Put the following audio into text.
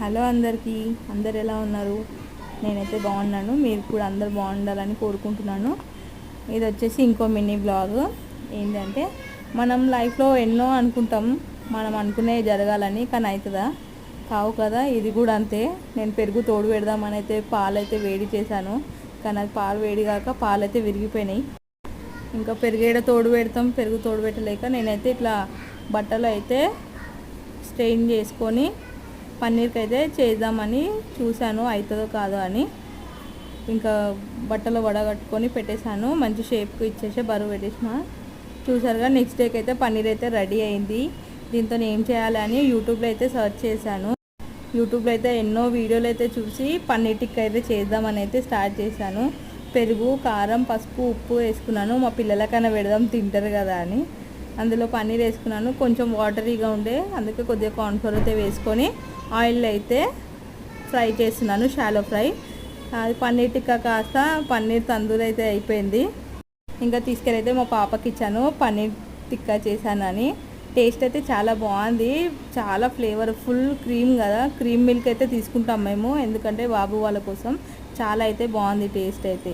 Hello అందరికీ, అందరు ఎలా ఉన్నారు? నేనైతే బాగున్నాను. మీరు కూడా అందరు బాగుండాలని కోరుకుంటున్నాను. ఇది వచ్చేసి ఇంకో మినీ బ్లాగ్. ఏంటంటే మనం లైఫ్లో ఎన్నో అనుకుంటాం, మనం అనుకునే జరగాలని, కానీ అవుతుందా? కావు కదా. ఇది కూడా అంతే. నేను పెరుగు తోడు పెడదామని అయితే పాలైతే వేడి చేశాను, కానీ అది పాలు వేడి కాక పాలైతే విరిగిపోయినాయి. ఇంకా పెరుగేడ తోడు పెడతాం, పెరుగు తోడు పెట్టలేక నేనైతే ఇట్లా బట్టలు అయితే స్ట్రెయిన్ చేసుకొని పన్నీర్కి అయితే చేద్దామని చూశాను, అవుతుందో కాదో అని. ఇంకా బట్టలు వడగట్టుకొని పెట్టేశాను, మంచి షేప్కి ఇచ్చేసి బరువు పెట్టేసిన. చూసారుగా, నెక్స్ట్ డేకి అయితే పన్నీర్ అయితే రెడీ అయింది. దీంతో ఏం చేయాలి అని యూట్యూబ్లో అయితే సెర్చ్ చేశాను. యూట్యూబ్లో అయితే ఎన్నో వీడియోలు అయితే చూసి పన్నీర్ టిక్కా అయితే చేద్దామని అయితే స్టార్ట్ చేశాను. పెరుగు, కారం, పసుపు, ఉప్పు వేసుకున్నాను. మా పిల్లలకైనా పెడదాం, తింటారు కదా అని. అందులో పన్నీర్ వేసుకున్నాను. కొంచెం వాటరీగా ఉండే, అందుకే కొద్దిగా కార్న్ఫ్లోర్ అయితే వేసుకొని ఆయిల్ అయితే ఫ్రై చేస్తున్నాను, షాలో ఫ్రై. అది పన్నీర్ టిక్కా కాస్త పన్నీర్ తందూరి అయితే అయిపోయింది. ఇంకా తీసుకెళ్ళి అయితే మా పాపకి ఇచ్చాను, పన్నీర్ టిక్కా చేశానని. టేస్ట్ అయితే చాలా బాగుంది, చాలా ఫ్లేవర్, ఫుల్ క్రీమ్ కదా, క్రీమ్ మిల్క్ అయితే తీసుకుంటాం మేము, ఎందుకంటే బాబు వాళ్ళ కోసం. చాలా అయితే బాగుంది టేస్ట్ అయితే.